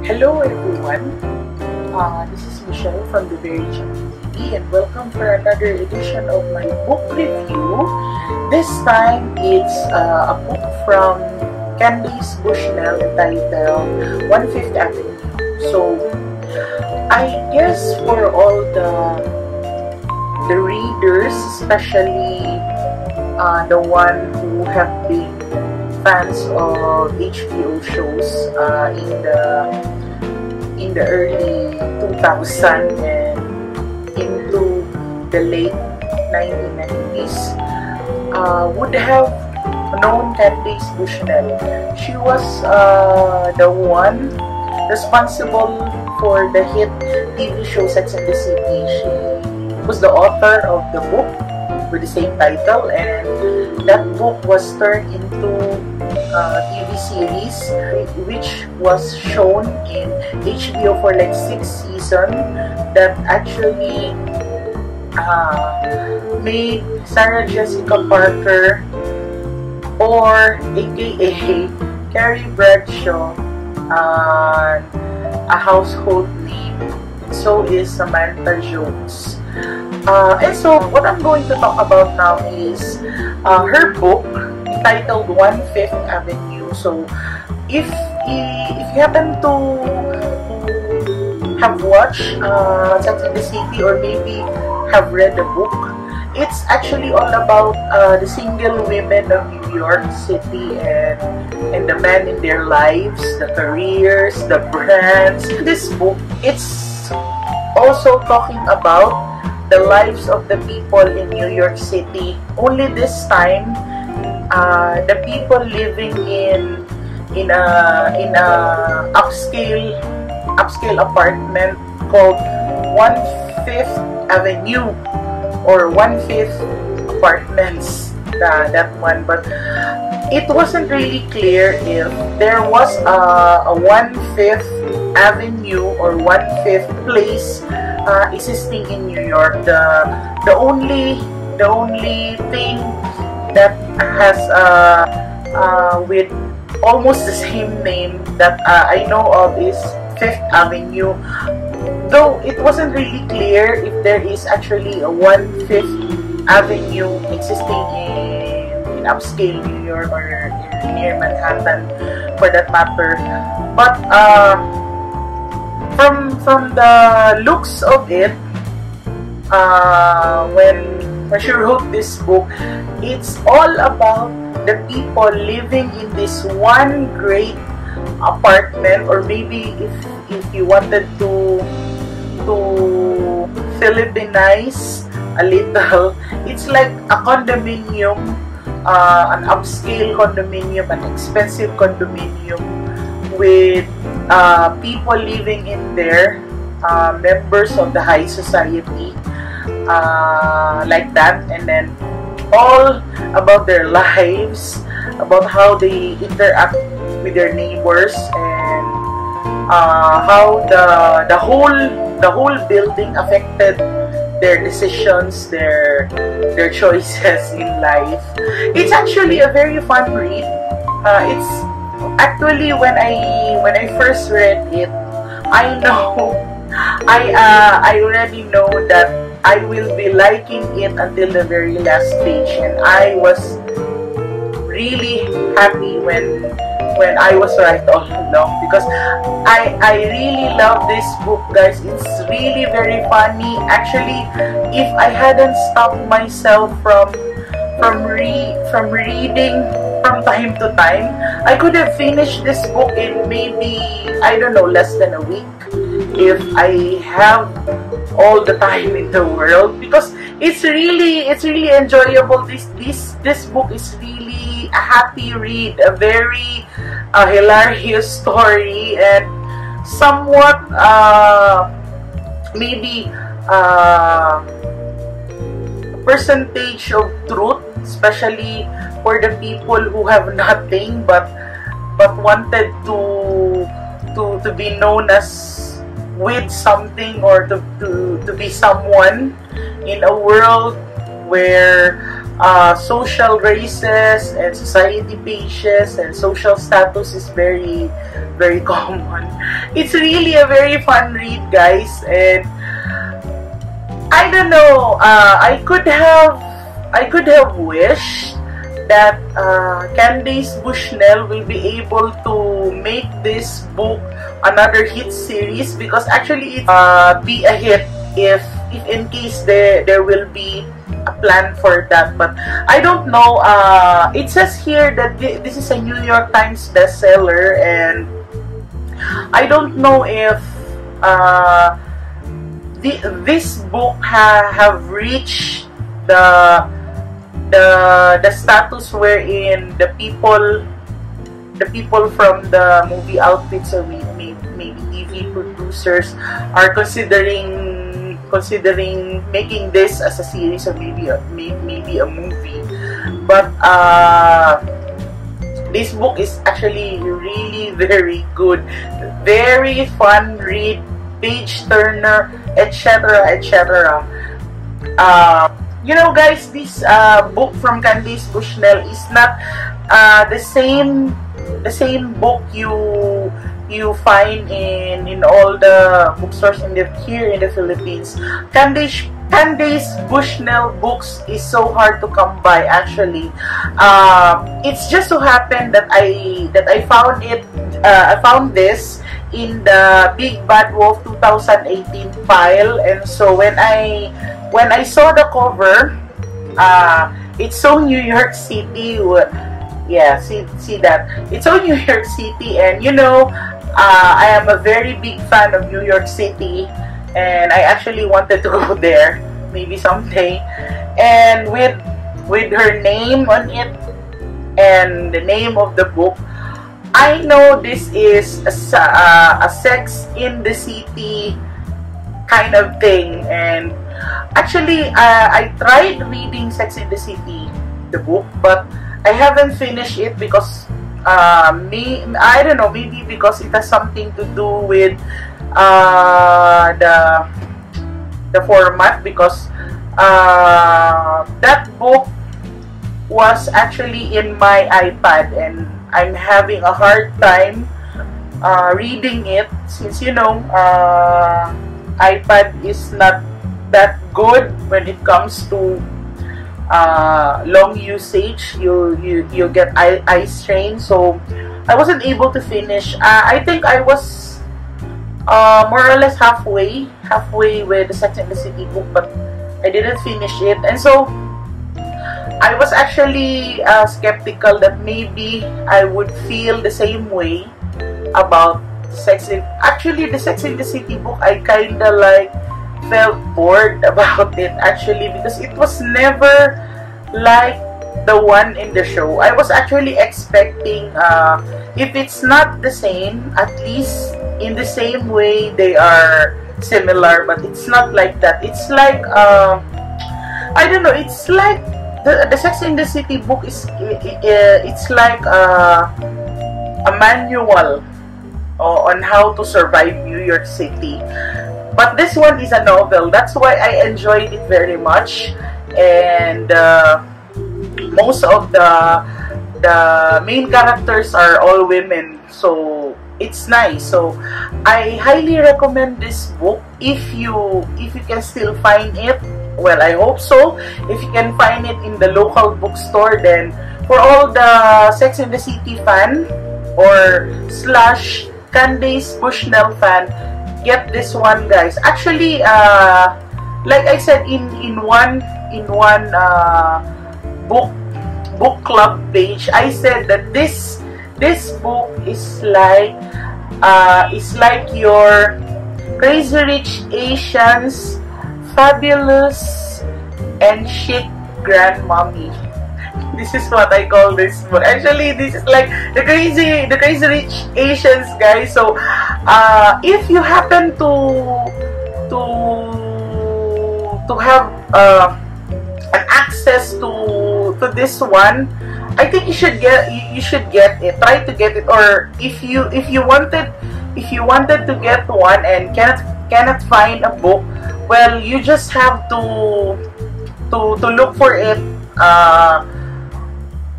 Hello everyone, this is Michelle from the Very Channel TV and welcome for another edition of my book review. This time it's a book from CANDACE Bushnell entitled 1/5 Avenue. So I guess for all the readers, especially the one who have been fans of HBO shows in the early 2000s and into the late 1990s would have known Candace Bushnell. She was the one responsible for the hit TV show Sex and the City. She was the author of the book with the same title, and that book was turned into TV series which was shown in HBO for like 6 seasons that actually made Sarah Jessica Parker, or aka Carrie Bradshaw, a household name. So is Samantha Jones. And so what I'm going to talk about now is her book entitled 1/5 Avenue. So if you happen to have watched Sex and the City or maybe have read the book, it's actually all about the single women of New York City and the men in their lives, the careers, the brands. This book, it's also talking about the lives of the people in New York City. Only this time, the people living in a upscale apartment called 1/5 Avenue or 1/5 Apartments. That one, but it wasn't really clear if there was a 1/5 Avenue or 1/5 place existing in New York. The only thing that has with almost the same name that I know of is 5th Avenue, though it wasn't really clear if there is actually a 1/5 Avenue existing in upscale New York or near Manhattan for that matter. But from the looks of it, when she wrote this book, it's all about the people living in this one great apartment, or maybe if you wanted to Philippinize a little, it's like a condominium, an upscale condominium, an expensive condominium with people living in there, members of the high society, like that, and then all about their lives, about how they interact with their neighbors, and how the whole building affected their decisions, their choices in life. It's actually a very fun read. It's actually when I first read it, I already know that I will be liking it until the very last page, and I was really happy when I was right all along, because I really love this book, guys. It's really very funny. Actually, if I hadn't stopped myself from reading from time to time, I could have finished this book in maybe, I don't know, less than a week if I have all the time in the world, because it's really enjoyable. This book is really a happy read, a very hilarious story, and somewhat maybe percentage of truth, especially for the people who have nothing but wanted to be known as with something, or to be someone in a world where social races and society pages and social status is very, very common. It's really a very fun read, guys, and I don't know. I could have wished that Candace Bushnell will be able to make this book another hit series, because actually it be a hit if in case there will be a plan for that. But I don't know. It says here that this is a New York Times bestseller, and I don't know if this book have reached the status wherein the people from the movie outfits, or maybe TV producers, are considering making this as a series, or maybe a movie. But this book is actually really very good, very fun read, page turner, etc., etc. You know, guys, this book from Candace Bushnell is not the same book you find in all the bookstores here in the Philippines. Candace Bushnell books is so hard to come by, actually. It's just so happened that I found it. I found this in the Big Bad Wolf 2018 pile, and so when I saw the cover, it's so New York City. Yeah, see that? It's so New York City, and you know, I am a very big fan of New York City, and I actually wanted to go there maybe someday. And with her name on it and the name of the book, I know this is a Sex in the City kind of thing. And actually, I tried reading Sex in the City, the book, but I haven't finished it because I don't know, maybe because it has something to do with the format, because that book was actually in my iPad, and I'm having a hard time reading it, since, you know, iPad is not that good when it comes to long usage. You get eye strain, so I wasn't able to finish. I think I was more or less halfway with the Sex and the City book, but I didn't finish it. And so I was actually skeptical that maybe I would feel the same way about actually the Sex and the City book. I kinda like felt bored about it, actually, because it was never like the one in the show. I was actually expecting, if it's not the same, at least in the same way they are similar, but it's not like that. It's like, I don't know, it's like the Sex in the City book is, it's like a manual on how to survive New York City. But this one is a novel. That's why I enjoyed it very much. And most of the main characters are all women, so it's nice. So I highly recommend this book if you can still find it. Well, I hope so. If you can find it in the local bookstore, then for all the Sex and the City fan or / Candace Bushnell fan, get this one, guys. Actually, like I said, in one book club page, I said that this book is like your Crazy Rich Asians fabulous and chic grandmommy. This is what I call this book. Actually, this is like the crazy rich Asians, guys. So if you happen to have an access to this one, I think you should get it. Try to get it. Or if you wanted to get one and cannot find a book, well, you just have to look for it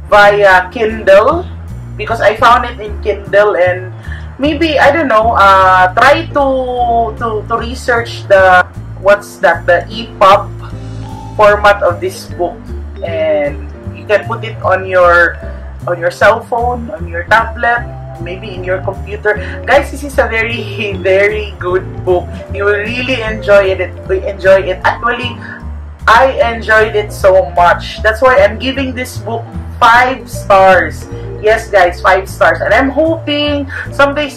via Kindle, because I found it in Kindle, and maybe, I don't know, try to research the the EPUB format of this book, and you can put it on your cell phone, on your tablet, maybe in your computer. Guys, this is a very very good book. You will really enjoy it. Actually, I enjoyed it so much. That's why I'm giving this book 5 stars. Yes, guys, 5 stars. And I'm hoping someday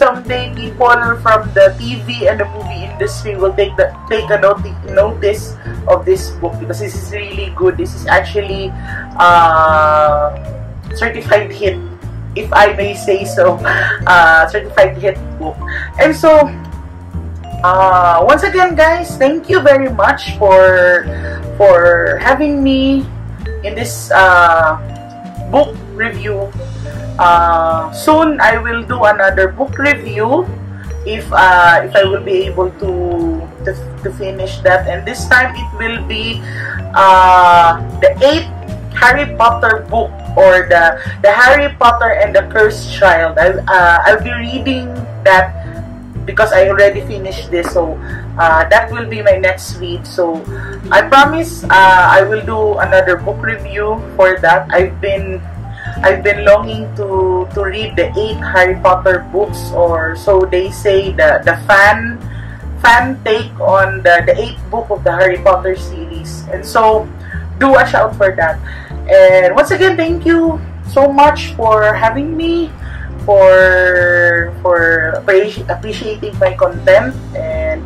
people from the TV and the movie industry will take a notice of this book, because this is really good. This is actually certified hit, if I may say so. Certified hit book. And so, once again, guys, thank you very much for having me in this book review. Soon I will do another book review if I will be able to finish that, and this time it will be the 8th Harry Potter book, or the Harry Potter and the Cursed Child. I'll be reading that because I already finished this, so that will be my next read. So I promise I will do another book review for that. I've been longing to read the 8 Harry Potter books, or so they say, the fan take on the 8th book of the Harry Potter series. And so do watch out for that. And once again, thank you so much for having me, for appreciating my content, and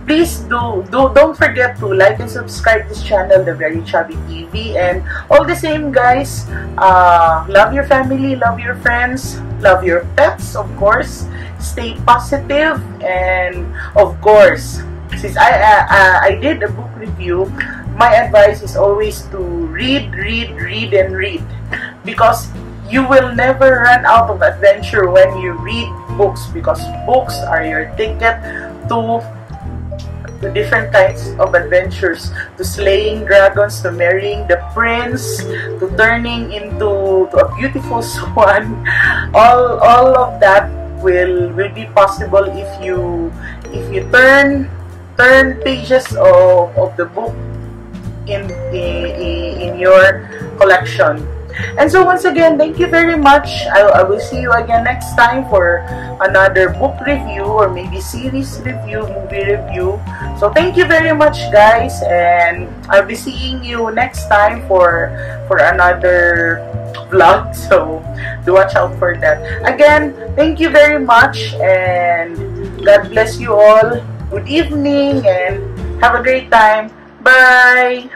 please don't forget to like and subscribe this channel, The Very Chubby TV. And all the same, guys, love your family, love your friends, love your pets, of course. Stay positive, and of course, since I did a book review, my advice is always to read, and read, because you will never run out of adventure when you read books, because books are your ticket to different kinds of adventures, to slaying dragons, to marrying the prince, to turning into a beautiful swan. All of that will be possible if you turn pages of the book in your collection. And so once again, thank you very much. I will see you again next time for another book review, or maybe series review, movie review. So thank you very much, guys, and I'll be seeing you next time for another vlog. So do watch out for that. Again, thank you very much, and God bless you all. Good evening, and have a great time. Bye!